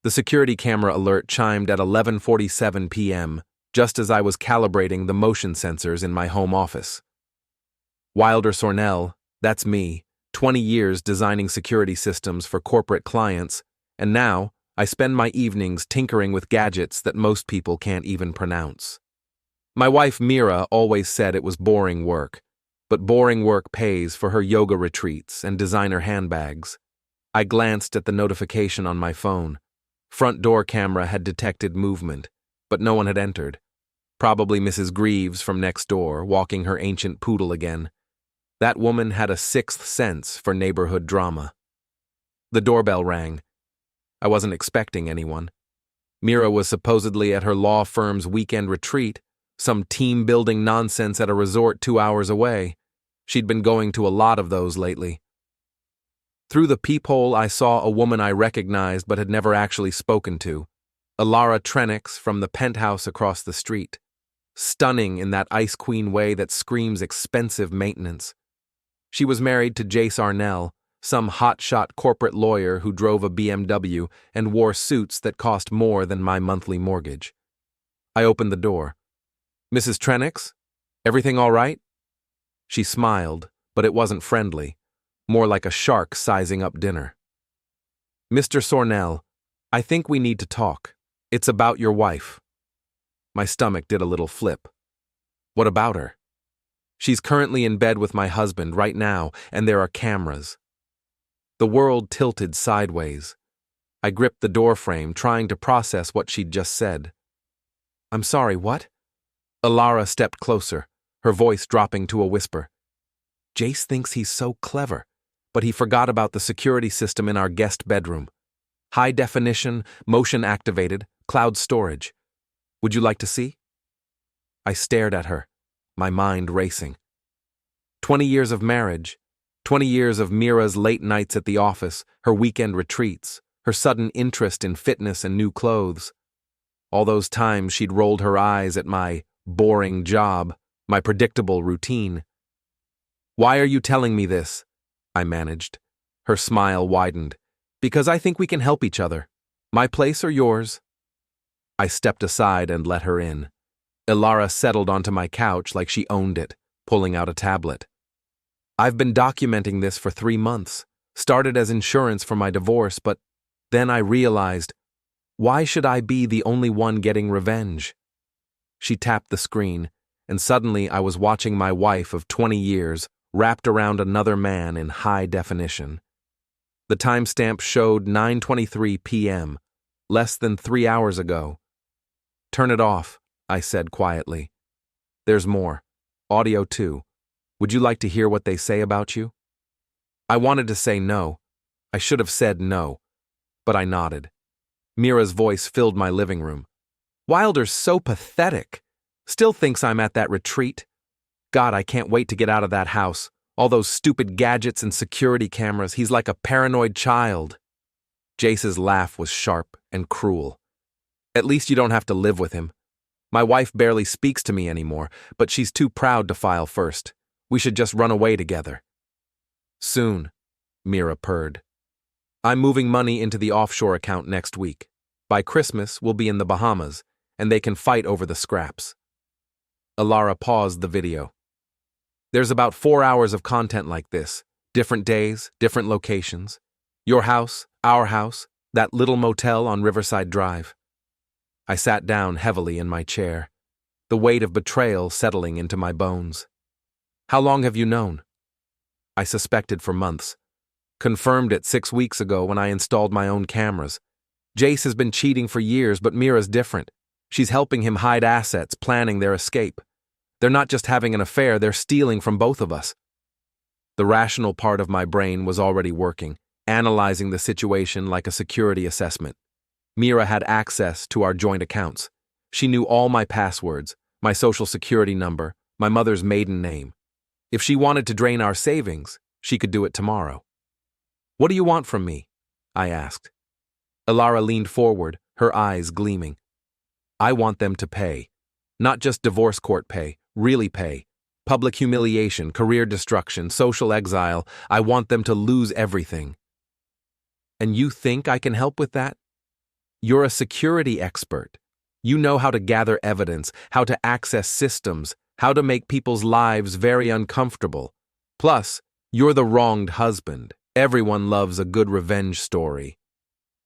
The security camera alert chimed at 11:47 p.m., just as I was calibrating the motion sensors in my home office. Wilder Sornel, that's me, 20 years designing security systems for corporate clients, and now I spend my evenings tinkering with gadgets that most people can't even pronounce. My wife Mira always said it was boring work, but boring work pays for her yoga retreats and designer handbags. I glanced at the notification on my phone. Front door camera had detected movement, but no one had entered. Probably Mrs. Greaves from next door, walking her ancient poodle again. That woman had a sixth sense for neighborhood drama. The doorbell rang. I wasn't expecting anyone. Mira was supposedly at her law firm's weekend retreat, some team-building nonsense at a resort 2 hours away. She'd been going to a lot of those lately. Through the peephole, I saw a woman I recognized but had never actually spoken to. Elara Trennix from the penthouse across the street. Stunning in that ice queen way that screams expensive maintenance. She was married to Sornel, some hotshot corporate lawyer who drove a BMW and wore suits that cost more than my monthly mortgage. I opened the door. "Mrs. Trennix? Everything all right?" She smiled, but it wasn't friendly. More like a shark sizing up dinner. "Mr. Sornel, I think we need to talk. It's about your wife." My stomach did a little flip. "What about her?" "She's currently in bed with my husband right now, and there are cameras." The world tilted sideways. I gripped the doorframe, trying to process what she'd just said. "I'm sorry, what?" Elara stepped closer, her voice dropping to a whisper. "Jace thinks he's so clever, but he forgot about the security system in our guest bedroom. High definition, motion activated, cloud storage. Would you like to see?" I stared at her, my mind racing. 20 years of marriage, 20 years of Mira's late nights at the office, her weekend retreats, her sudden interest in fitness and new clothes. All those times she'd rolled her eyes at my boring job, my predictable routine. "Why are you telling me this?" I managed. Her smile widened. "Because I think we can help each other. My place or yours?" I stepped aside and let her in. Elara settled onto my couch like she owned it, pulling out a tablet. "I've been documenting this for 3 months. Started as insurance for my divorce, but then I realized, why should I be the only one getting revenge?" She tapped the screen, and suddenly I was watching my wife of 20 years wrapped around another man in high definition. The timestamp showed 9:23 p.m., less than 3 hours ago. "Turn it off," I said quietly. "There's more. Audio too. Would you like to hear what they say about you?" I wanted to say no. I should have said no, but I nodded. Mira's voice filled my living room. "Wilder's so pathetic. Still thinks I'm at that retreat. God, I can't wait to get out of that house. All those stupid gadgets and security cameras. He's like a paranoid child." Jace's laugh was sharp and cruel. "At least you don't have to live with him. My wife barely speaks to me anymore, but she's too proud to file first. We should just run away together." "Soon," Mira purred. "I'm moving money into the offshore account next week. By Christmas, we'll be in the Bahamas, and they can fight over the scraps." Elara paused the video. "There's about 4 hours of content like this. Different days, different locations. Your house, our house, that little motel on Riverside Drive." I sat down heavily in my chair, the weight of betrayal settling into my bones. "How long have you known?" I suspected for months. Confirmed it 6 weeks ago when I installed my own cameras. Jace has been cheating for years, but Mira's different. She's helping him hide assets, planning their escape. They're not just having an affair, they're stealing from both of us. The rational part of my brain was already working, analyzing the situation like a security assessment. Mira had access to our joint accounts. She knew all my passwords, my social security number, my mother's maiden name. If she wanted to drain our savings, she could do it tomorrow. "What do you want from me?" I asked. Elara leaned forward, her eyes gleaming. "I want them to pay. Not just divorce court pay, really pay. Public humiliation, career destruction, social exile. I want them to lose everything." "And you think I can help with that?" You're a security expert. You know how to gather evidence, how to access systems, how to make people's lives very uncomfortable. Plus, you're the wronged husband. Everyone loves a good revenge story."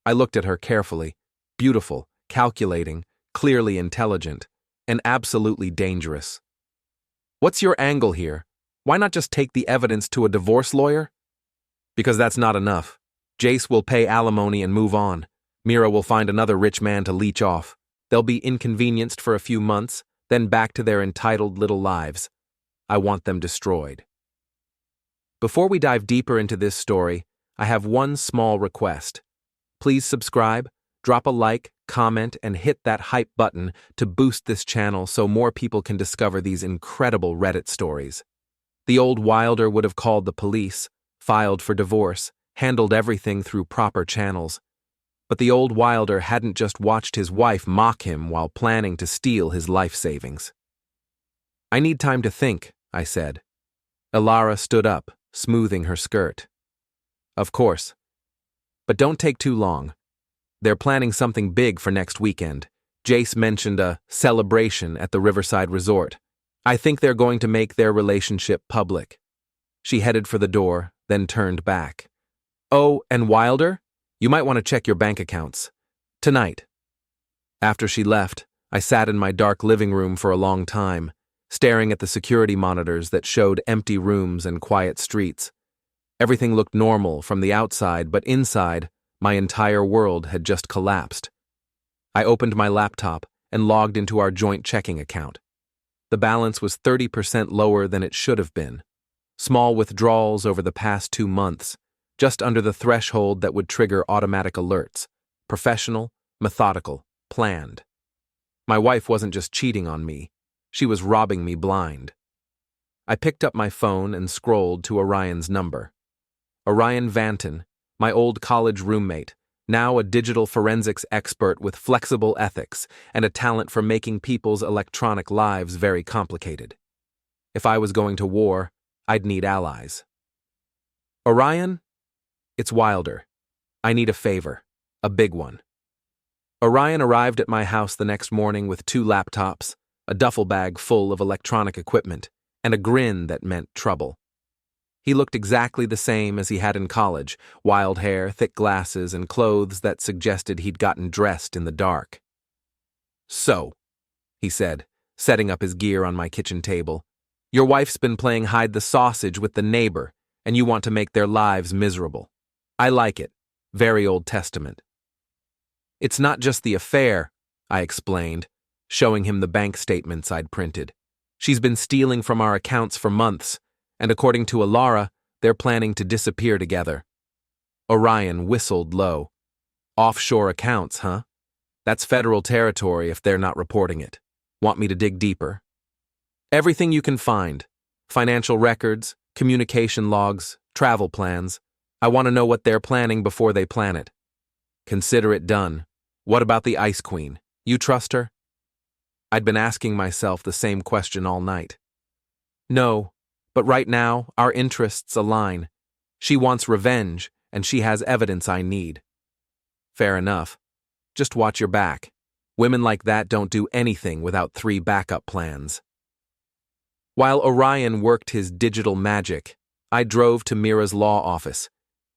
I looked at her carefully. Beautiful, calculating, clearly intelligent, and absolutely dangerous. "What's your angle here? Why not just take the evidence to a divorce lawyer?" "Because that's not enough. Jace will pay alimony and move on. Mira will find another rich man to leech off. They'll be inconvenienced for a few months, then back to their entitled little lives. I want them destroyed." Before we dive deeper into this story, I have one small request. Please subscribe, drop a like, comment, and hit that hype button to boost this channel so more people can discover these incredible Reddit stories. The old Wilder would have called the police, filed for divorce, handled everything through proper channels. But the old Wilder hadn't just watched his wife mock him while planning to steal his life savings. "I need time to think," I said. Elara stood up, smoothing her skirt. "Of course. But don't take too long. They're planning something big for next weekend. Jace mentioned a celebration at the Riverside Resort. I think they're going to make their relationship public." She headed for the door, then turned back. "Oh, and Wilder? You might want to check your bank accounts. Tonight." After she left, I sat in my dark living room for a long time, staring at the security monitors that showed empty rooms and quiet streets. Everything looked normal from the outside, but inside, my entire world had just collapsed. I opened my laptop and logged into our joint checking account. The balance was 30% lower than it should have been. Small withdrawals over the past 2 months, just under the threshold that would trigger automatic alerts. Professional, methodical, planned. My wife wasn't just cheating on me, she was robbing me blind. I picked up my phone and scrolled to Orion's number. Orion Vanton, my old college roommate, now a digital forensics expert with flexible ethics and a talent for making people's electronic lives very complicated. If I was going to war, I'd need allies. "Orion? It's Wilder. I need a favor, a big one." Orion arrived at my house the next morning with 2 laptops, a duffel bag full of electronic equipment, and a grin that meant trouble. He looked exactly the same as he had in college, wild hair, thick glasses, and clothes that suggested he'd gotten dressed in the dark. "So," he said, setting up his gear on my kitchen table, "your wife's been playing hide the sausage with the neighbor, and you want to make their lives miserable. I like it. Very Old Testament." "It's not just the affair," I explained, showing him the bank statements I'd printed. "She's been stealing from our accounts for months, and according to Elara, they're planning to disappear together." Orion whistled low. "Offshore accounts, huh? That's federal territory if they're not reporting it. Want me to dig deeper?" "Everything you can find. Financial records, communication logs, travel plans. I want to know what they're planning before they plan it." "Consider it done. What about the Ice Queen? You trust her?" I'd been asking myself the same question all night. "No, but right now, our interests align. She wants revenge, and she has evidence I need." "Fair enough. Just watch your back. Women like that don't do anything without 3 backup plans." While Orion worked his digital magic, I drove to Mira's law office.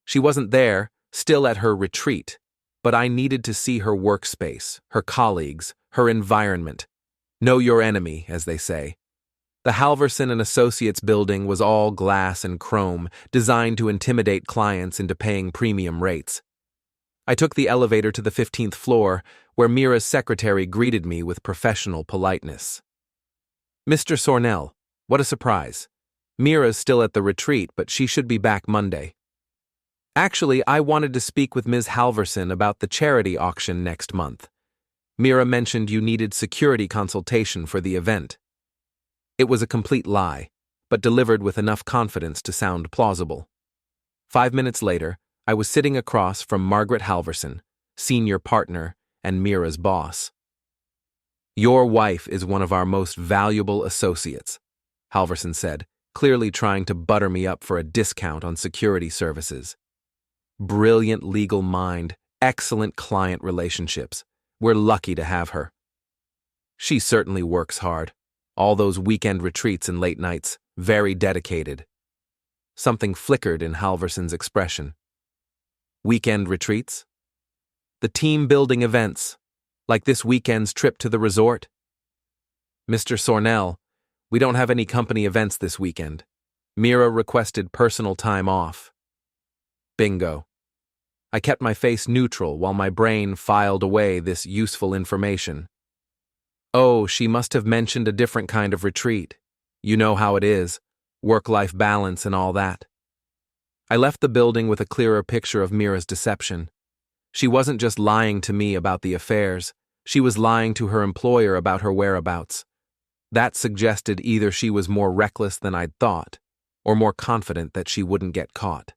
She wasn't there, still at her retreat, but I needed to see her workspace, her colleagues, her environment. Know your enemy, as they say. The Halverson and Associates building was all glass and chrome, designed to intimidate clients into paying premium rates. I took the elevator to the 15th floor, where Mira's secretary greeted me with professional politeness. "Mr. Sornel, what a surprise. Mira's still at the retreat, but she should be back Monday." "Actually, I wanted to speak with Ms. Halverson about the charity auction next month. Mira mentioned you needed security consultation for the event." It was a complete lie, but delivered with enough confidence to sound plausible. 5 minutes later, I was sitting across from Margaret Halverson, senior partner and Mira's boss. "Your wife is one of our most valuable associates," Halverson said, clearly trying to butter me up for a discount on security services. Brilliant legal mind, excellent client relationships. We're lucky to have her. She certainly works hard. All those weekend retreats and late nights, very dedicated. Something flickered in Halverson's expression. Weekend retreats? The team-building events, like this weekend's trip to the resort? Mr. Sornel, we don't have any company events this weekend. Mira requested personal time off. Bingo. I kept my face neutral while my brain filed away this useful information. Oh, she must have mentioned a different kind of retreat. You know how it is, work-life balance and all that. I left the building with a clearer picture of Mira's deception. She wasn't just lying to me about the affairs, she was lying to her employer about her whereabouts. That suggested either she was more reckless than I'd thought, or more confident that she wouldn't get caught.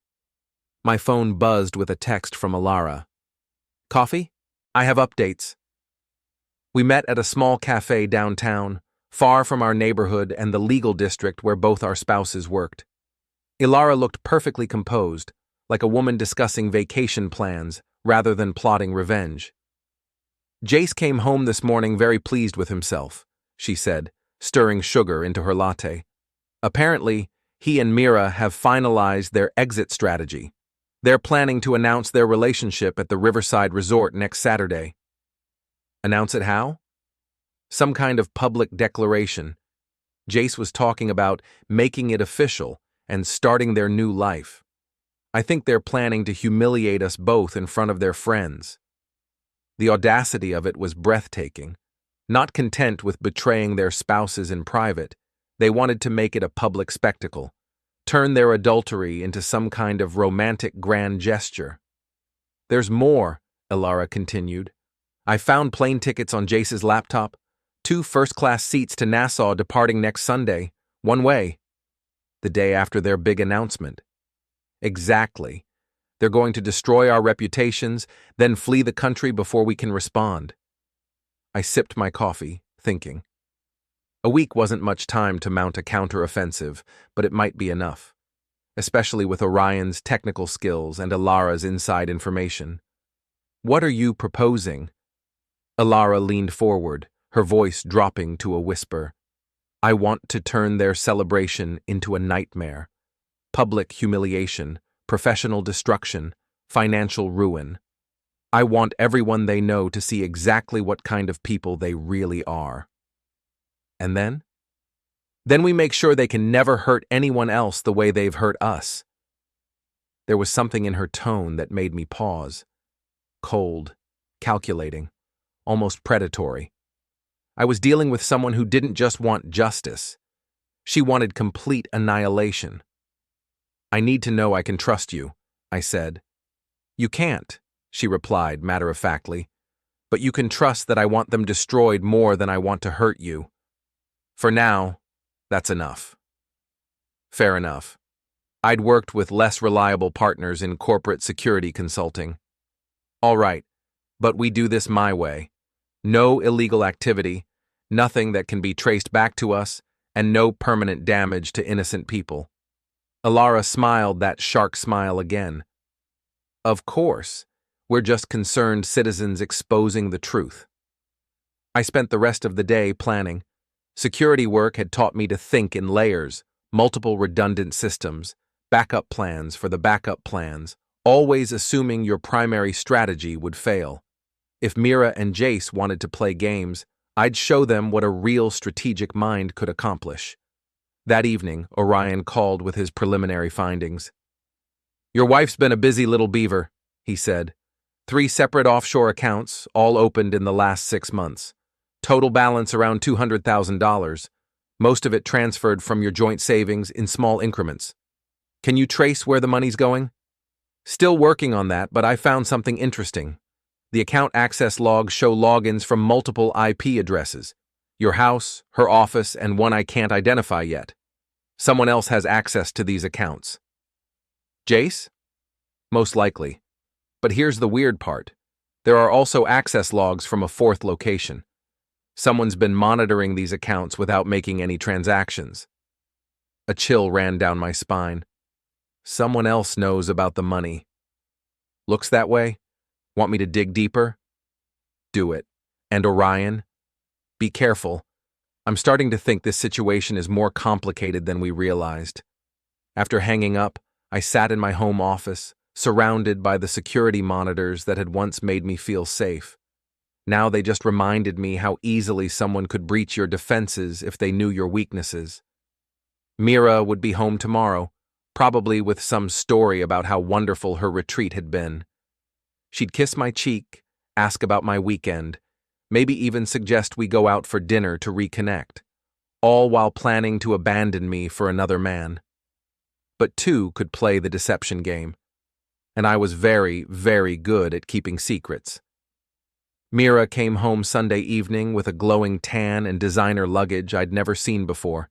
My phone buzzed with a text from Elara. Coffee? I have updates. We met at a small cafe downtown, far from our neighborhood and the legal district where both our spouses worked. Elara looked perfectly composed, like a woman discussing vacation plans rather than plotting revenge. Jace came home this morning very pleased with himself, she said, stirring sugar into her latte. Apparently, he and Mira have finalized their exit strategy. They're planning to announce their relationship at the Riverside Resort next Saturday. Announce it how? Some kind of public declaration. Jace was talking about making it official and starting their new life. I think they're planning to humiliate us both in front of their friends. The audacity of it was breathtaking. Not content with betraying their spouses in private, they wanted to make it a public spectacle, turn their adultery into some kind of romantic grand gesture. There's more, Elara continued. I found plane tickets on Jace's laptop, 2 first-class seats to Nassau departing next Sunday, one way, the day after their big announcement. Exactly. They're going to destroy our reputations, then flee the country before we can respond. I sipped my coffee, thinking. A week wasn't much time to mount a counter-offensive, but it might be enough, especially with Orion's technical skills and Elara's inside information. What are you proposing? Elara leaned forward, her voice dropping to a whisper. I want to turn their celebration into a nightmare. Public humiliation, professional destruction, financial ruin. I want everyone they know to see exactly what kind of people they really are. And then? Then we make sure they can never hurt anyone else the way they've hurt us. There was something in her tone that made me pause. Cold, calculating, almost predatory. I was dealing with someone who didn't just want justice. She wanted complete annihilation. I need to know I can trust you, I said. You can't, she replied matter-of-factly, but you can trust that I want them destroyed more than I want to hurt you. For now, that's enough. Fair enough. I'd worked with less reliable partners in corporate security consulting. All right, but we do this my way. No illegal activity, nothing that can be traced back to us, and no permanent damage to innocent people. Elara smiled that shark smile again. Of course, we're just concerned citizens exposing the truth. I spent the rest of the day planning. Security work had taught me to think in layers, multiple redundant systems, backup plans for the backup plans, always assuming your primary strategy would fail. If Mira and Jace wanted to play games, I'd show them what a real strategic mind could accomplish. That evening, Orion called with his preliminary findings. Your wife's been a busy little beaver, he said. 3 separate offshore accounts, all opened in the last 6 months. Total balance around $200,000. Most of it transferred from your joint savings in small increments. Can you trace where the money's going? Still working on that, but I found something interesting. The account access logs show logins from multiple IP addresses. Your house, her office, and one I can't identify yet. Someone else has access to these accounts. Jace? Most likely. But here's the weird part. There are also access logs from a 4th location. Someone's been monitoring these accounts without making any transactions. A chill ran down my spine. Someone else knows about the money. Looks that way? Want me to dig deeper? Do it. And Orion? Be careful. I'm starting to think this situation is more complicated than we realized. After hanging up, I sat in my home office, surrounded by the security monitors that had once made me feel safe. Now they just reminded me how easily someone could breach your defenses if they knew your weaknesses. Mira would be home tomorrow, probably with some story about how wonderful her retreat had been. She'd kiss my cheek, ask about my weekend, maybe even suggest we go out for dinner to reconnect, all while planning to abandon me for another man. But two could play the deception game, and I was very, very good at keeping secrets. Mira came home Sunday evening with a glowing tan and designer luggage I'd never seen before.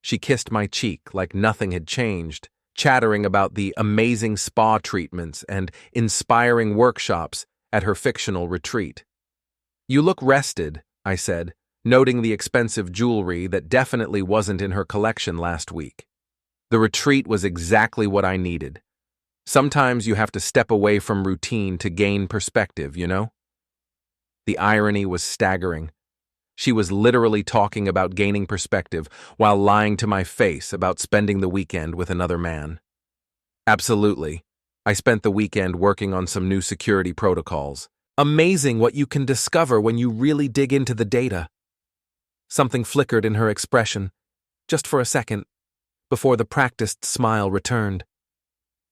She kissed my cheek like nothing had changed, chattering about the amazing spa treatments and inspiring workshops at her fictional retreat. "You look rested," I said, noting the expensive jewelry that definitely wasn't in her collection last week. The retreat was exactly what I needed. Sometimes you have to step away from routine to gain perspective, you know? The irony was staggering. She was literally talking about gaining perspective while lying to my face about spending the weekend with another man. Absolutely. I spent the weekend working on some new security protocols. Amazing what you can discover when you really dig into the data. Something flickered in her expression, just for a second, before the practiced smile returned.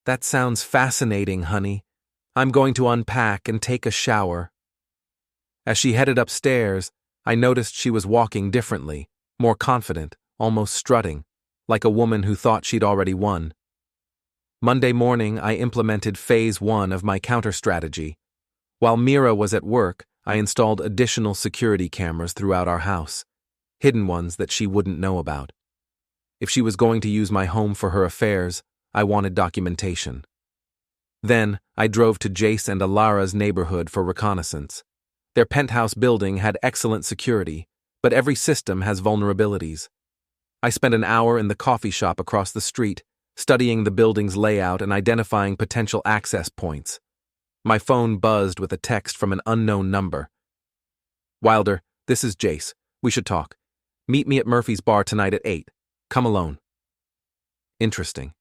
That sounds fascinating, honey. I'm going to unpack and take a shower. As she headed upstairs, I noticed she was walking differently, more confident, almost strutting, like a woman who thought she'd already won. Monday morning, I implemented phase 1 of my counter-strategy. While Mira was at work, I installed additional security cameras throughout our house, hidden ones that she wouldn't know about. If she was going to use my home for her affairs, I wanted documentation. Then, I drove to Jace and Elara's neighborhood for reconnaissance. Their penthouse building had excellent security, but every system has vulnerabilities. I spent an hour in the coffee shop across the street, studying the building's layout and identifying potential access points. My phone buzzed with a text from an unknown number. "Wilder, this is Jace. We should talk. Meet me at Murphy's bar tonight at 8. Come alone." Interesting.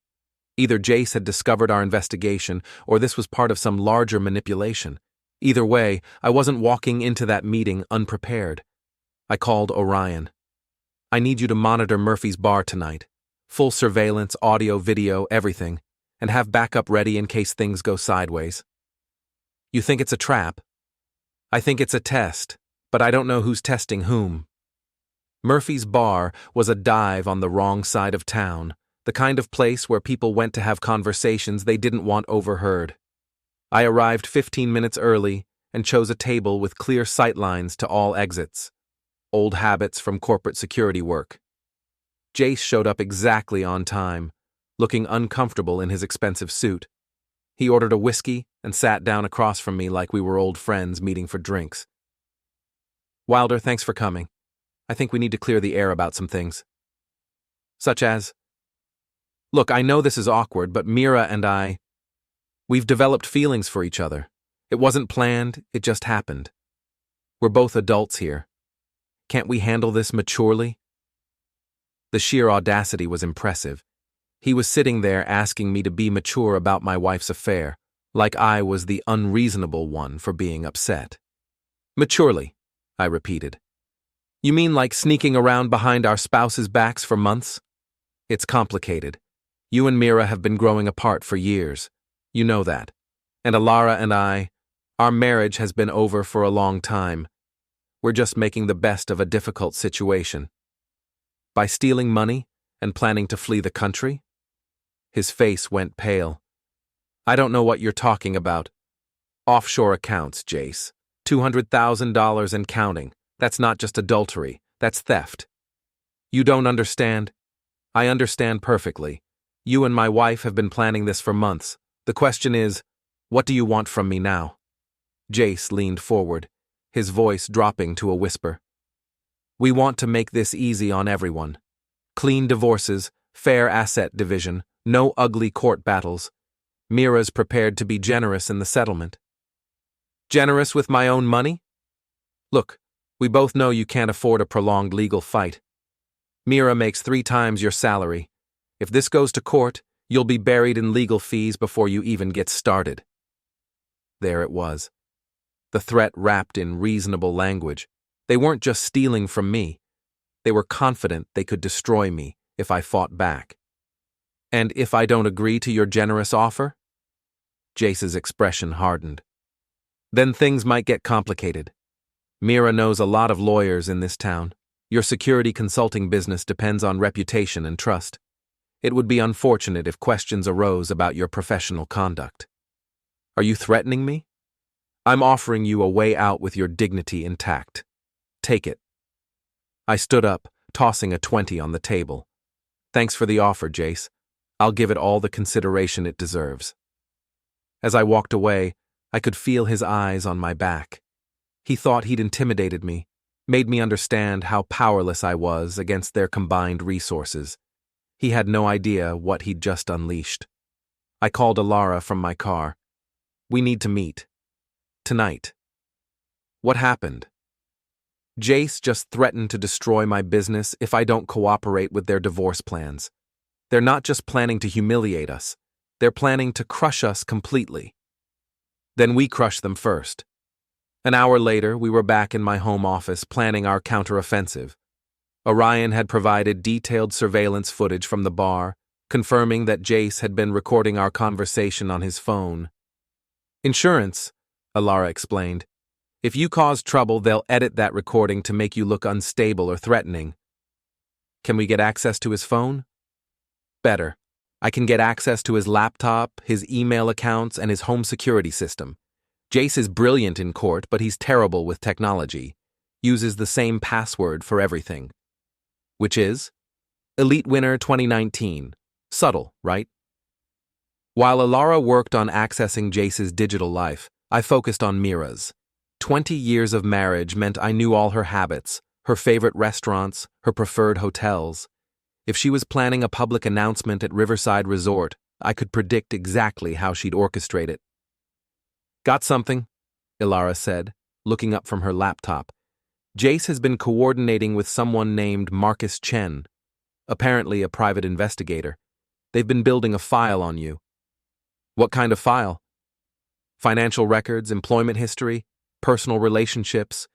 Either Jace had discovered our investigation, or this was part of some larger manipulation. Either way, I wasn't walking into that meeting unprepared. I called Orion. "I need you to monitor Murphy's bar tonight. Full surveillance, audio, video, everything, and have backup ready in case things go sideways." "You think it's a trap?" "I think it's a test, but I don't know who's testing whom." Murphy's bar was a dive on the wrong side of town, the kind of place where people went to have conversations they didn't want overheard. I arrived 15 minutes early and chose a table with clear sightlines to all exits. Old habits from corporate security work. Jace showed up exactly on time, looking uncomfortable in his expensive suit. He ordered a whiskey and sat down across from me like we were old friends meeting for drinks. "Wilder, thanks for coming. I think we need to clear the air about some things." "Such as?" "Look, I know this is awkward, but Mira and we've developed feelings for each other. It wasn't planned, it just happened. We're both adults here. Can't we handle this maturely?" The sheer audacity was impressive. He was sitting there asking me to be mature about my wife's affair, like I was the unreasonable one for being upset. "Maturely," I repeated. "You mean like sneaking around behind our spouses' backs for months? It's complicated. You and Mira have been growing apart for years. You know that. And Elara and our marriage has been over for a long time. We're just making the best of a difficult situation. By stealing money and planning to flee the country?" His face went pale. "I don't know what you're talking about." "Offshore accounts, Jace. $200,000 and counting. That's not just adultery, that's theft." "You don't understand." "I understand perfectly. You and my wife have been planning this for months. The question is, what do you want from me now?" Jace leaned forward, his voice dropping to a whisper. "We want to make this easy on everyone. Clean divorces, fair asset division, no ugly court battles. Mira's prepared to be generous in the settlement." Generous with my own money? Look, we both know you can't afford a prolonged legal fight. Mira makes 3 times your salary. If this goes to court, you'll be buried in legal fees before you even get started. There it was. The threat wrapped in reasonable language. They weren't just stealing from me. They were confident they could destroy me if I fought back. And if I don't agree to your generous offer? Jace's expression hardened. Then things might get complicated. Mira knows a lot of lawyers in this town. Your security consulting business depends on reputation and trust. It would be unfortunate if questions arose about your professional conduct. Are you threatening me? I'm offering you a way out with your dignity intact. Take it. I stood up, tossing a 20 on the table. Thanks for the offer, Jace. I'll give it all the consideration it deserves. As I walked away, I could feel his eyes on my back. He thought he'd intimidated me, made me understand how powerless I was against their combined resources. He had no idea what he'd just unleashed. I called Elara from my car. We need to meet. Tonight. What happened? Jace just threatened to destroy my business if I don't cooperate with their divorce plans. They're not just planning to humiliate us. They're planning to crush us completely. Then we crush them first. An hour later, we were back in my home office planning our counteroffensive. Orion had provided detailed surveillance footage from the bar, confirming that Jace had been recording our conversation on his phone. Insurance, Elara explained. If you cause trouble, they'll edit that recording to make you look unstable or threatening. Can we get access to his phone? Better. I can get access to his laptop, his email accounts, and his home security system. Jace is brilliant in court, but he's terrible with technology. Uses the same password for everything. Which is? Elite Winner 2019. Subtle, right? While Elara worked on accessing Jace's digital life, I focused on Mira's. 20 years of marriage meant I knew all her habits, her favorite restaurants, her preferred hotels. If she was planning a public announcement at Riverside Resort, I could predict exactly how she'd orchestrate it. Got something, Elara said, looking up from her laptop. Jace has been coordinating with someone named Marcus Chen, apparently a private investigator. They've been building a file on you. What kind of file? Financial records, employment history, personal relationships.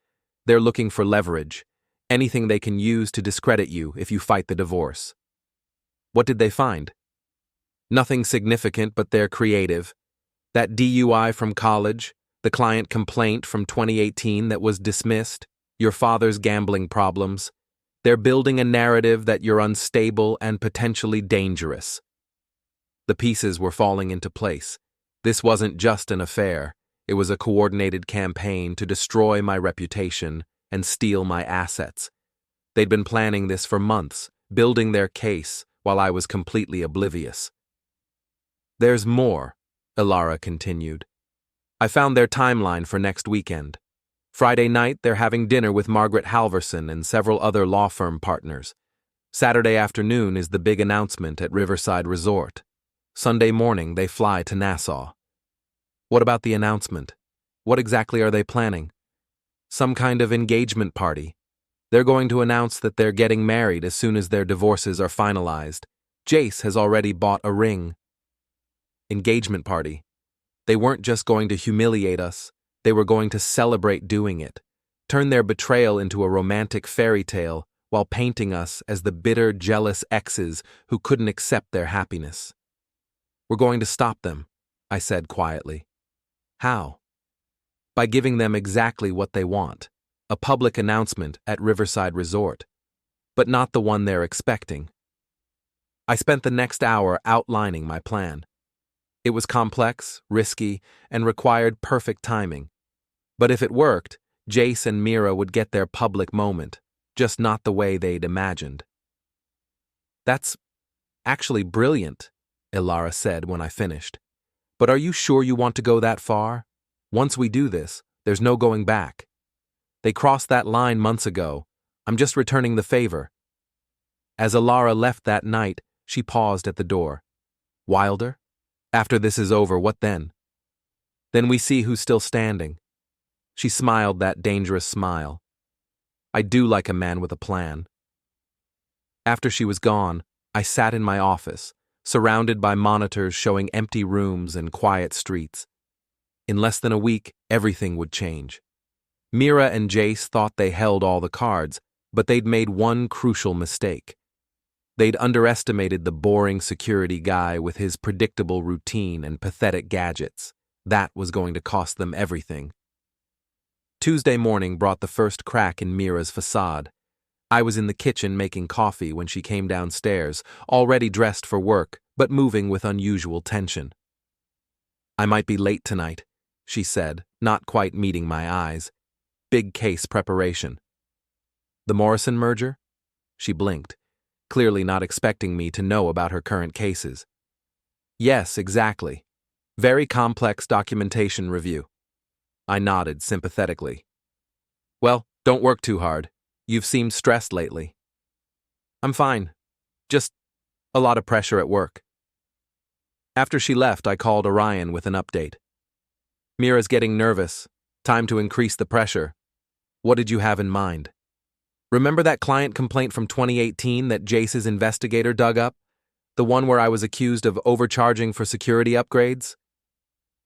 They're looking for leverage, anything they can use to discredit you if you fight the divorce. What did they find? Nothing significant, but they're creative. That DUI from college, the client complaint from 2018 that was dismissed, your father's gambling problems. They're building a narrative that you're unstable and potentially dangerous. The pieces were falling into place. This wasn't just an affair. It was a coordinated campaign to destroy my reputation and steal my assets. They'd been planning this for months, building their case while I was completely oblivious. There's more, Elara continued. I found their timeline for next weekend. Friday night, they're having dinner with Margaret Halverson and several other law firm partners. Saturday afternoon is the big announcement at Riverside Resort. Sunday morning, they fly to Nassau. What about the announcement? What exactly are they planning? Some kind of engagement party. They're going to announce that they're getting married as soon as their divorces are finalized. Jace has already bought a ring. Engagement party. They weren't just going to humiliate us. They were going to celebrate doing it, turn their betrayal into a romantic fairy tale while painting us as the bitter, jealous exes who couldn't accept their happiness. We're going to stop them, I said quietly. How? By giving them exactly what they want, a public announcement at Riverside Resort, but not the one they're expecting. I spent the next hour outlining my plan. It was complex, risky, and required perfect timing. But if it worked, Jace and Mira would get their public moment, just not the way they'd imagined. That's actually brilliant, Elara said when I finished. But are you sure you want to go that far? Once we do this, there's no going back. They crossed that line months ago. I'm just returning the favor. As Elara left that night, she paused at the door. Wilder? After this is over, what then? Then we see who's still standing. She smiled that dangerous smile. I do like a man with a plan. After she was gone, I sat in my office, surrounded by monitors showing empty rooms and quiet streets. In less than a week, everything would change. Mira and Jace thought they held all the cards, but they'd made one crucial mistake. They'd underestimated the boring security guy with his predictable routine and pathetic gadgets. That was going to cost them everything. Tuesday morning brought the first crack in Mira's facade. I was in the kitchen making coffee when she came downstairs, already dressed for work, but moving with unusual tension. "I might be late tonight," she said, not quite meeting my eyes. "Big case preparation." "The Morrison merger?" She blinked, clearly not expecting me to know about her current cases. "Yes, exactly. Very complex documentation review." I nodded sympathetically. "Well, don't work too hard. You've seemed stressed lately." "I'm fine. Just a lot of pressure at work." After she left, I called Orion with an update. "Mira's getting nervous. Time to increase the pressure. What did you have in mind?" "Remember that client complaint from 2018 that Jace's investigator dug up? The one where I was accused of overcharging for security upgrades?"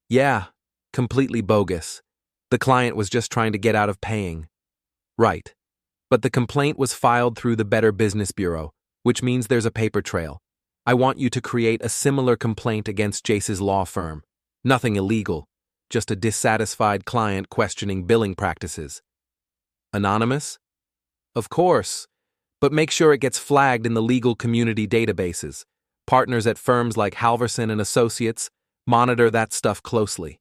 "Yeah, completely bogus. The client was just trying to get out of paying." "Right. But the complaint was filed through the Better Business Bureau, which means there's a paper trail. I want you to create a similar complaint against Jace's law firm. Nothing illegal, just a dissatisfied client questioning billing practices." "Anonymous?" "Of course, but make sure it gets flagged in the legal community databases. Partners at firms like Halverson and Associates monitor that stuff closely."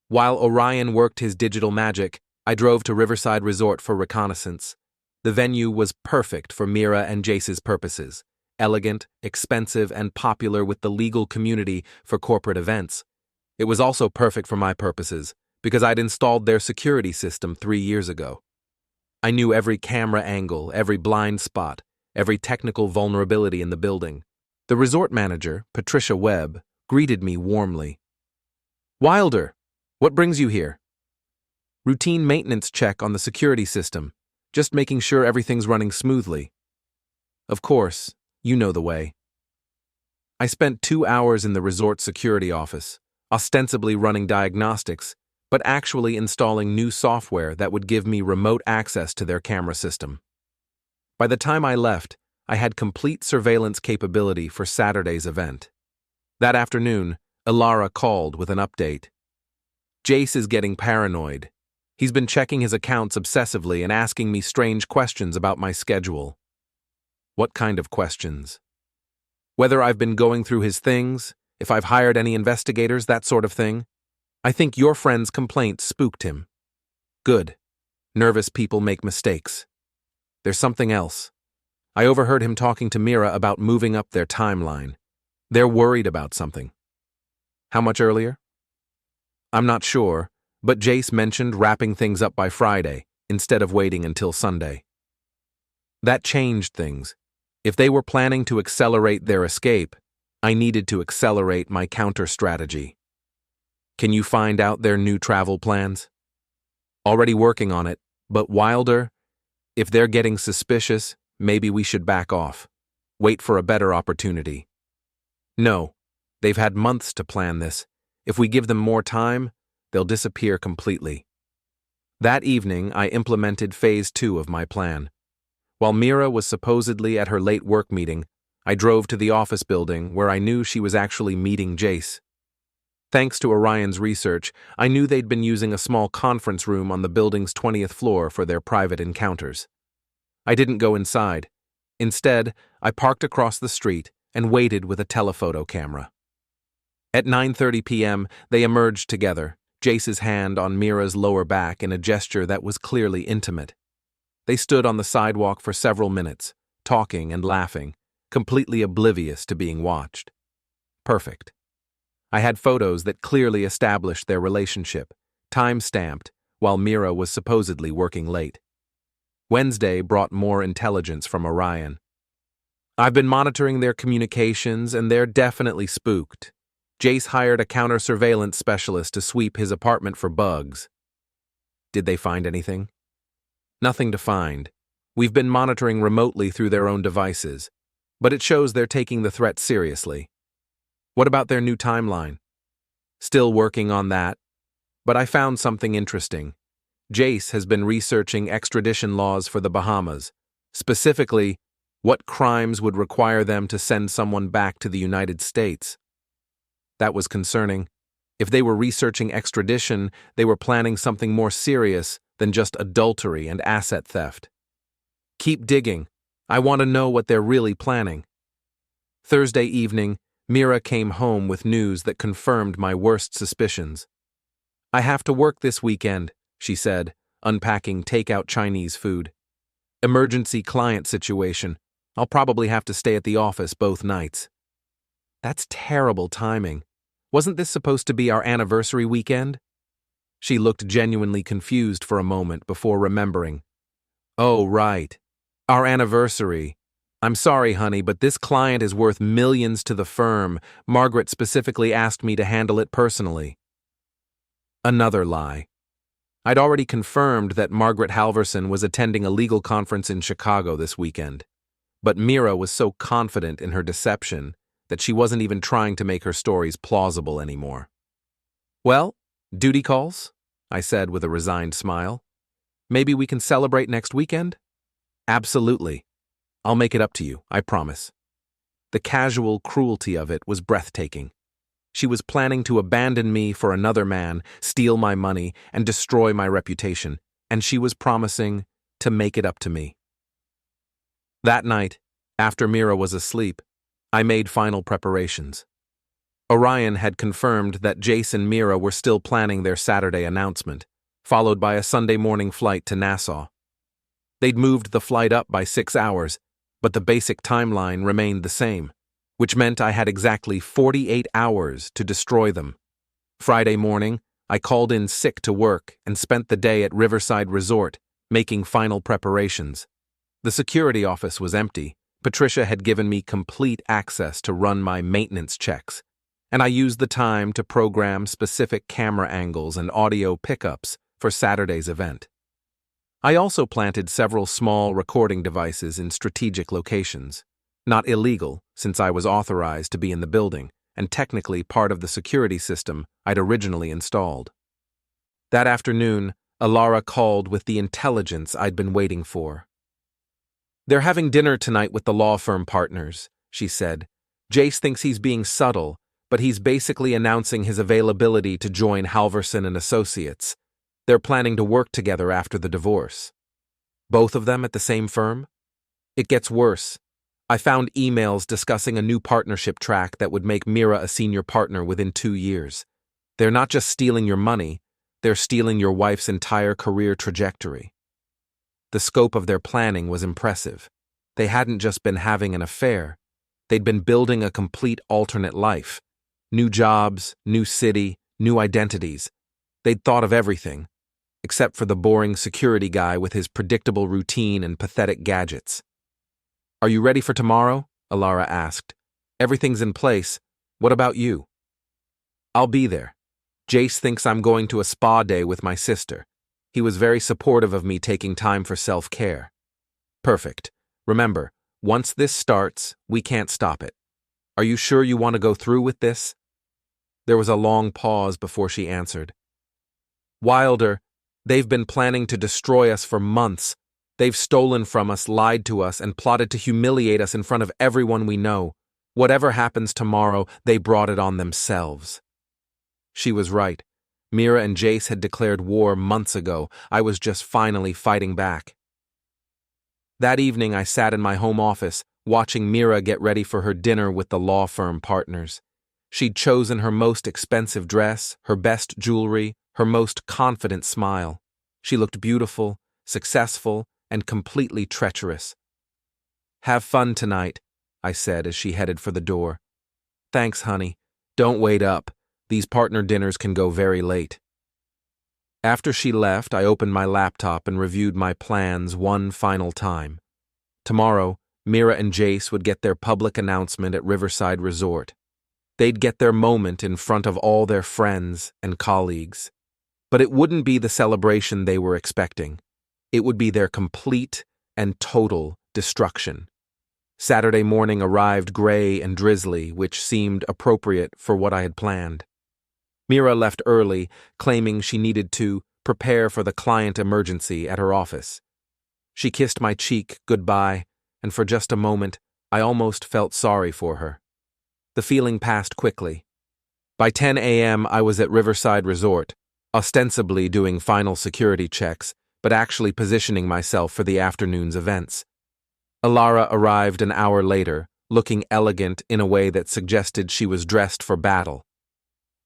While Orion worked his digital magic, I drove to Riverside Resort for reconnaissance. The venue was perfect for Mira and Jace's purposes. Elegant, expensive, and popular with the legal community for corporate events. It was also perfect for my purposes, because I'd installed their security system 3 years ago. I knew every camera angle, every blind spot, every technical vulnerability in the building. The resort manager, Patricia Webb, greeted me warmly. "Wilder, what brings you here?" "Routine maintenance check on the security system, just making sure everything's running smoothly." "Of course, you know the way." I spent 2 hours in the resort security office, ostensibly running diagnostics, but actually installing new software that would give me remote access to their camera system. By the time I left, I had complete surveillance capability for Saturday's event. That afternoon, Elara called with an update. "Jace is getting paranoid. He's been checking his accounts obsessively and asking me strange questions about my schedule." "What kind of questions?" "Whether I've been going through his things, if I've hired any investigators, that sort of thing. I think your friend's complaint spooked him." "Good. Nervous people make mistakes." "There's something else. I overheard him talking to Mira about moving up their timeline. They're worried about something." "How much earlier?" "I'm not sure, but Jace mentioned wrapping things up by Friday, instead of waiting until Sunday." That changed things. If they were planning to accelerate their escape, I needed to accelerate my counter-strategy. "Can you find out their new travel plans?" "Already working on it, but Wilder, if they're getting suspicious, maybe we should back off. Wait for a better opportunity." "No, they've had months to plan this. If we give them more time, they'll disappear completely." That evening, I implemented Phase 2 of my plan. While Mira was supposedly at her late work meeting, I drove to the office building where I knew she was actually meeting Jace. Thanks to Orion's research, I knew they'd been using a small conference room on the building's 20th floor for their private encounters. I didn't go inside. Instead, I parked across the street and waited with a telephoto camera. At 9:30 p.m., they emerged together, Jace's hand on Mira's lower back in a gesture that was clearly intimate. They stood on the sidewalk for several minutes, talking and laughing, completely oblivious to being watched. Perfect. I had photos that clearly established their relationship, time-stamped, while Mira was supposedly working late. Wednesday brought more intelligence from Orion. "I've been monitoring their communications, and they're definitely spooked. Jace hired a counter-surveillance specialist to sweep his apartment for bugs." Did they find anything? Nothing to find. We've been monitoring remotely through their own devices, but it shows they're taking the threat seriously. What about their new timeline? Still working on that, but I found something interesting. Jace has been researching extradition laws for the Bahamas, specifically what crimes would require them to send someone back to the United States. That was concerning. If they were researching extradition, they were planning something more serious than just adultery and asset theft. Keep digging. I want to know what they're really planning. Thursday evening, Mira came home with news that confirmed my worst suspicions. I have to work this weekend, she said, unpacking takeout Chinese food. Emergency client situation. I'll probably have to stay at the office both nights. That's terrible timing. Wasn't this supposed to be our anniversary weekend? She looked genuinely confused for a moment before remembering. Oh, right. Our anniversary. I'm sorry, honey, but this client is worth millions to the firm. Margaret specifically asked me to handle it personally. Another lie. I'd already confirmed that Margaret Halverson was attending a legal conference in Chicago this weekend, but Mira was so confident in her deception that she wasn't even trying to make her stories plausible anymore. Well, duty calls, I said with a resigned smile. Maybe we can celebrate next weekend? Absolutely. I'll make it up to you, I promise. The casual cruelty of it was breathtaking. She was planning to abandon me for another man, steal my money, and destroy my reputation, and she was promising to make it up to me. That night, after Mira was asleep, I made final preparations. Orion had confirmed that Jace and Mira were still planning their Saturday announcement, followed by a Sunday morning flight to Nassau. They'd moved the flight up by 6 hours, but the basic timeline remained the same, which meant I had exactly 48 hours to destroy them. Friday morning, I called in sick to work and spent the day at Riverside Resort, making final preparations. The security office was empty. Patricia had given me complete access to run my maintenance checks, and I used the time to program specific camera angles and audio pickups for Saturday's event. I also planted several small recording devices in strategic locations, not illegal since I was authorized to be in the building and technically part of the security system I'd originally installed. That afternoon, Elara called with the intelligence I'd been waiting for. They're having dinner tonight with the law firm partners, she said. Jace thinks he's being subtle, but he's basically announcing his availability to join Halverson and Associates. They're planning to work together after the divorce. Both of them at the same firm? It gets worse. I found emails discussing a new partnership track that would make Mira a senior partner within 2 years. They're not just stealing your money, they're stealing your wife's entire career trajectory. The scope of their planning was impressive. They hadn't just been having an affair. They'd been building a complete alternate life. New jobs, new city, new identities. They'd thought of everything, except for the boring security guy with his predictable routine and pathetic gadgets. Are you ready for tomorrow? Elara asked. Everything's in place. What about you? I'll be there. Jace thinks I'm going to a spa day with my sister. He was very supportive of me taking time for self-care. Perfect. Remember, once this starts, we can't stop it. Are you sure you want to go through with this? There was a long pause before she answered. Wilder, they've been planning to destroy us for months. They've stolen from us, lied to us, and plotted to humiliate us in front of everyone we know. Whatever happens tomorrow, they brought it on themselves. She was right. Mira and Jace had declared war months ago. I was just finally fighting back. That evening, I sat in my home office, watching Mira get ready for her dinner with the law firm partners. She'd chosen her most expensive dress, her best jewelry, her most confident smile. She looked beautiful, successful, and completely treacherous. Have fun tonight, I said as she headed for the door. Thanks, honey. Don't wait up. These partner dinners can go very late. After she left, I opened my laptop and reviewed my plans one final time. Tomorrow, Mira and Jace would get their public announcement at Riverside Resort. They'd get their moment in front of all their friends and colleagues. But it wouldn't be the celebration they were expecting. It would be their complete and total destruction. Saturday morning arrived gray and drizzly, which seemed appropriate for what I had planned. Mira left early, claiming she needed to prepare for the client emergency at her office. She kissed my cheek goodbye, and for just a moment, I almost felt sorry for her. The feeling passed quickly. By 10 a.m., I was at Riverside Resort, ostensibly doing final security checks, but actually positioning myself for the afternoon's events. Elara arrived an hour later, looking elegant in a way that suggested she was dressed for battle.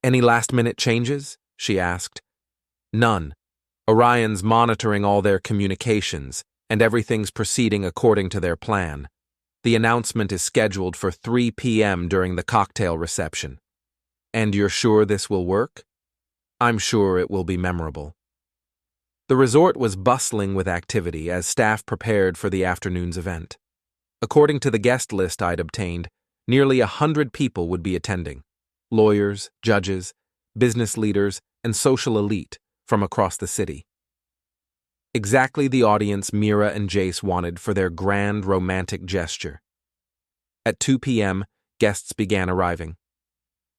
"Any last-minute changes?" she asked. "None. Orion's monitoring all their communications, and everything's proceeding according to their plan. The announcement is scheduled for 3 p.m. during the cocktail reception. And you're sure this will work?" "I'm sure it will be memorable." The resort was bustling with activity as staff prepared for the afternoon's event. According to the guest list I'd obtained, nearly 100 people would be attending: lawyers, judges, business leaders, and social elite from across the city. Exactly the audience Mira and Jace wanted for their grand romantic gesture. At 2 p.m., guests began arriving.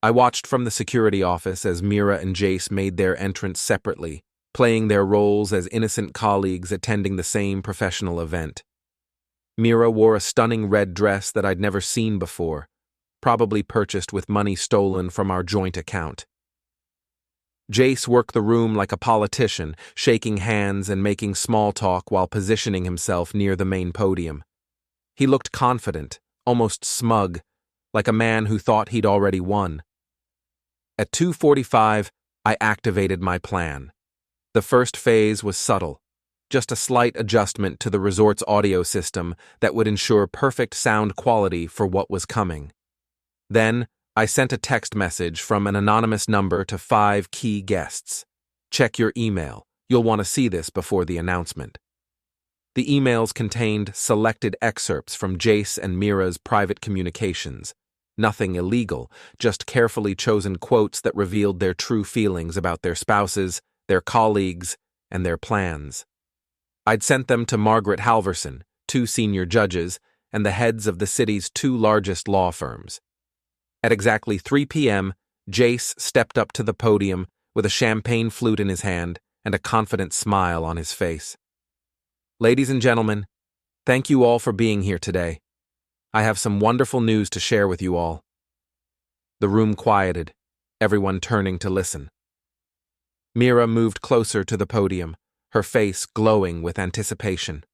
I watched from the security office as Mira and Jace made their entrance separately, playing their roles as innocent colleagues attending the same professional event. Mira wore a stunning red dress that I'd never seen before, probably purchased with money stolen from our joint account. Jace worked the room like a politician, shaking hands and making small talk while positioning himself near the main podium. He looked confident, almost smug, like a man who thought he'd already won. At 2:45, I activated my plan. The first phase was subtle, just a slight adjustment to the resort's audio system that would ensure perfect sound quality for what was coming. Then, I sent a text message from an anonymous number to 5 key guests. "Check your email. You'll want to see this before the announcement." The emails contained selected excerpts from Jace and Mira's private communications. Nothing illegal, just carefully chosen quotes that revealed their true feelings about their spouses, their colleagues, and their plans. I'd sent them to Margaret Halverson, 2 senior judges, and the heads of the city's 2 largest law firms. At exactly 3 p.m., Jace stepped up to the podium with a champagne flute in his hand and a confident smile on his face. "Ladies and gentlemen, thank you all for being here today. I have some wonderful news to share with you all." The room quieted, everyone turning to listen. Mira moved closer to the podium, her face glowing with anticipation.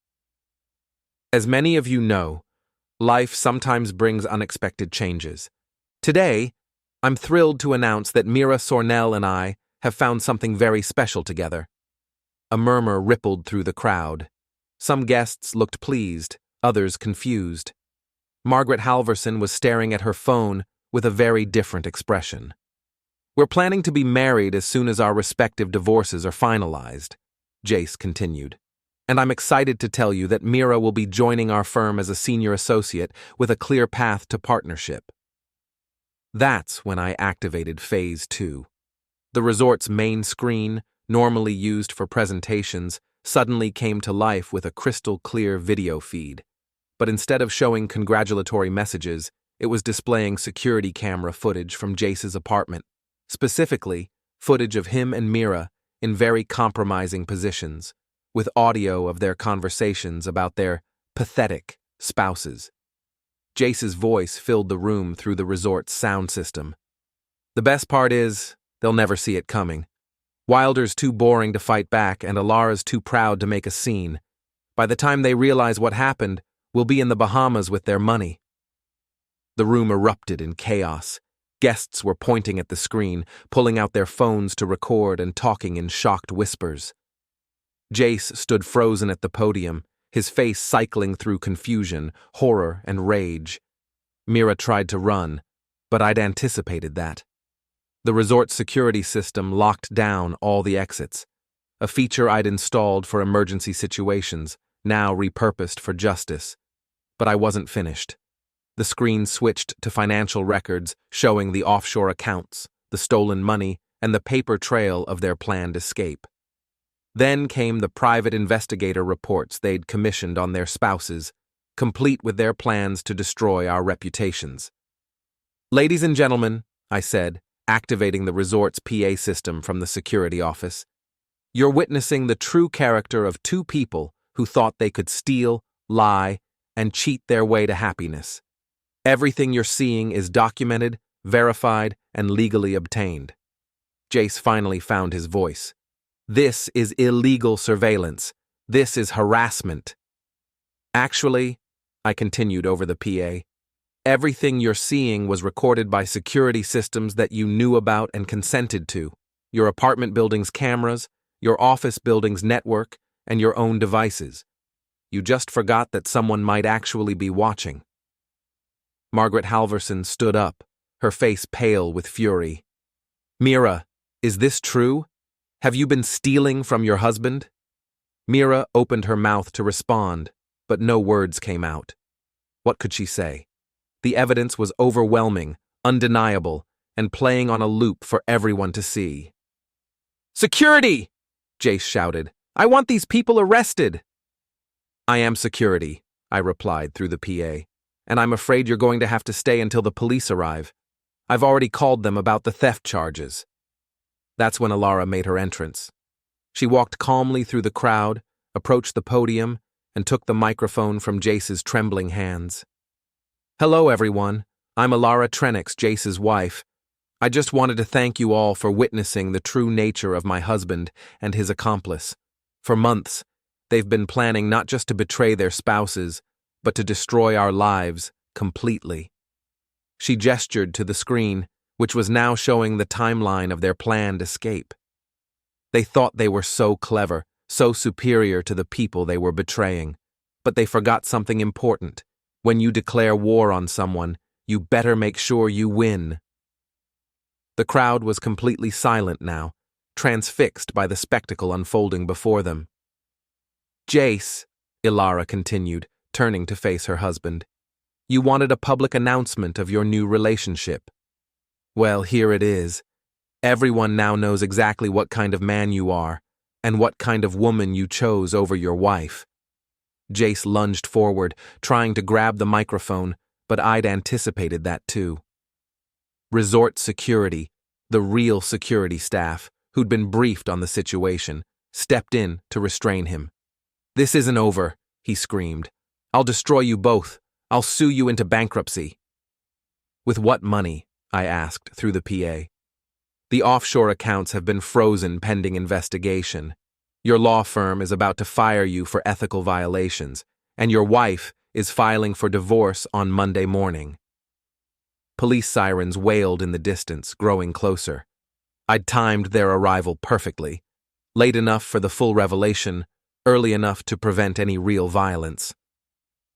"As many of you know, life sometimes brings unexpected changes. Today, I'm thrilled to announce that Mira Sornel and I have found something very special together." A murmur rippled through the crowd. Some guests looked pleased, others confused. Margaret Halverson was staring at her phone with a very different expression. "We're planning to be married as soon as our respective divorces are finalized," Jace continued. "And I'm excited to tell you that Mira will be joining our firm as a senior associate with a clear path to partnership." That's when I activated Phase 2. The resort's main screen, normally used for presentations, suddenly came to life with a crystal-clear video feed. But instead of showing congratulatory messages, it was displaying security camera footage from Jace's apartment, specifically footage of him and Mira in very compromising positions, with audio of their conversations about their pathetic spouses. Jace's voice filled the room through the resort's sound system. "The best part is, they'll never see it coming. Wilder's too boring to fight back, and Elara's too proud to make a scene. By the time they realize what happened, we'll be in the Bahamas with their money." The room erupted in chaos. Guests were pointing at the screen, pulling out their phones to record and talking in shocked whispers. Jace stood frozen at the podium, his face cycling through confusion, horror, and rage. Mira tried to run, but I'd anticipated that. The resort's security system locked down all the exits, a feature I'd installed for emergency situations, now repurposed for justice. But I wasn't finished. The screen switched to financial records showing the offshore accounts, the stolen money, and the paper trail of their planned escape. Then came the private investigator reports they'd commissioned on their spouses, complete with their plans to destroy our reputations. "Ladies and gentlemen," I said, activating the resort's PA system from the security office, "you're witnessing the true character of two people who thought they could steal, lie, and cheat their way to happiness. Everything you're seeing is documented, verified, and legally obtained." Jace finally found his voice. "This is illegal surveillance. This is harassment." "Actually," I continued over the PA, "everything you're seeing was recorded by security systems that you knew about and consented to. Your apartment building's cameras, your office building's network, and your own devices. You just forgot that someone might actually be watching." Margaret Halverson stood up, her face pale with fury. "Mira, is this true? Have you been stealing from your husband?" Mira opened her mouth to respond, but no words came out. What could she say? The evidence was overwhelming, undeniable, and playing on a loop for everyone to see. "Security!" Jace shouted. "I want these people arrested!" "I am security," I replied through the PA, "and I'm afraid you're going to have to stay until the police arrive. I've already called them about the theft charges." That's when Elara made her entrance. She walked calmly through the crowd, approached the podium, and took the microphone from Jace's trembling hands. "Hello, everyone. I'm Elara Trennix, Jace's wife. I just wanted to thank you all for witnessing the true nature of my husband and his accomplice. For months, they've been planning not just to betray their spouses, but to destroy our lives completely." She gestured to the screen, which was now showing the timeline of their planned escape. They thought they were so clever, so superior to the people they were betraying, but they forgot something important. When you declare war on someone, you better make sure you win. The crowd was completely silent now, transfixed by the spectacle unfolding before them. "Jace," Elara continued, turning to face her husband, "you wanted a public announcement of your new relationship. Well, here it is. Everyone now knows exactly what kind of man you are, and what kind of woman you chose over your wife." Jace lunged forward, trying to grab the microphone, but I'd anticipated that too. Resort security, the real security staff, who'd been briefed on the situation, stepped in to restrain him. "This isn't over," he screamed. "I'll destroy you both. I'll sue you into bankruptcy." "With what money?" I asked through the PA. "The offshore accounts have been frozen pending investigation. Your law firm is about to fire you for ethical violations, and your wife is filing for divorce on Monday morning." Police sirens wailed in the distance, growing closer. I'd timed their arrival perfectly, late enough for the full revelation, early enough to prevent any real violence.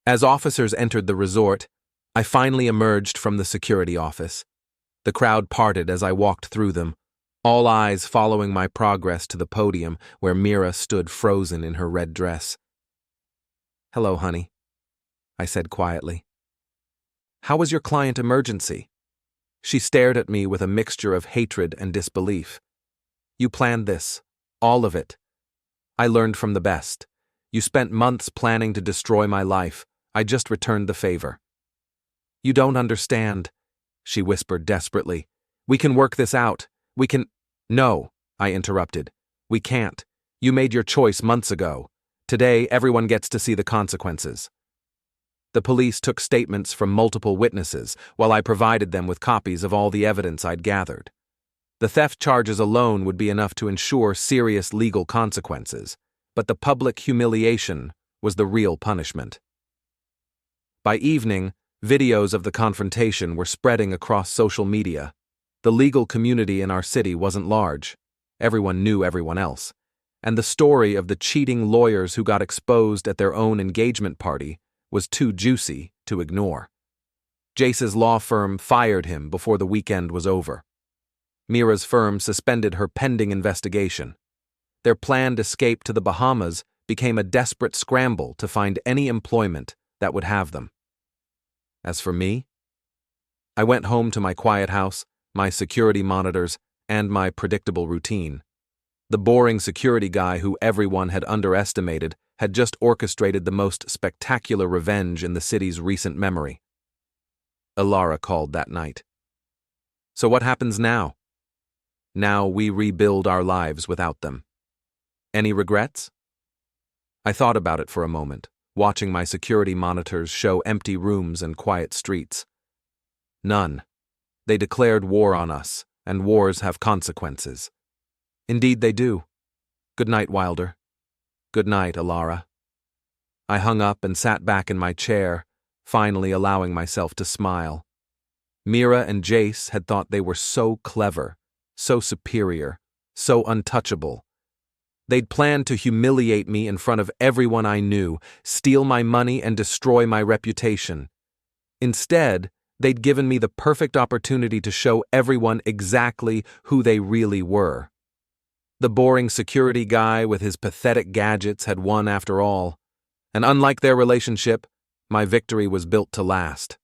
As officers entered the resort, I finally emerged from the security office. The crowd parted as I walked through them, all eyes following my progress to the podium where Mira stood frozen in her red dress. "Hello, honey," I said quietly. "How was your client emergency?" She stared at me with a mixture of hatred and disbelief. "You planned this, all of it. I learned from the best. You spent months planning to destroy my life. I just returned the favor." "You don't understand," she whispered desperately. "We can work this out. We can—" "No," I interrupted. "We can't. You made your choice months ago. Today, everyone gets to see the consequences." The police took statements from multiple witnesses, while I provided them with copies of all the evidence I'd gathered. The theft charges alone would be enough to ensure serious legal consequences, but the public humiliation was the real punishment. By evening, videos of the confrontation were spreading across social media. The legal community in our city wasn't large. Everyone knew everyone else. And the story of the cheating lawyers who got exposed at their own engagement party was too juicy to ignore. Jace's law firm fired him before the weekend was over. Mira's firm suspended her pending investigation. Their planned escape to the Bahamas became a desperate scramble to find any employment that would have them. As for me, I went home to my quiet house, my security monitors, and my predictable routine. The boring security guy who everyone had underestimated had just orchestrated the most spectacular revenge in the city's recent memory. Elara called that night. So what happens now? Now we rebuild our lives without them. Any regrets? I thought about it for a moment, watching my security monitors show empty rooms and quiet streets. None. They declared war on us, and wars have consequences. Indeed they do. Good night, Wilder. Good night, Elara. I hung up and sat back in my chair, finally allowing myself to smile. Mira and Jace had thought they were so clever, so superior, so untouchable. They'd planned to humiliate me in front of everyone I knew, steal my money and destroy my reputation. Instead, they'd given me the perfect opportunity to show everyone exactly who they really were. The boring security guy with his pathetic gadgets had won after all, and unlike their relationship, my victory was built to last.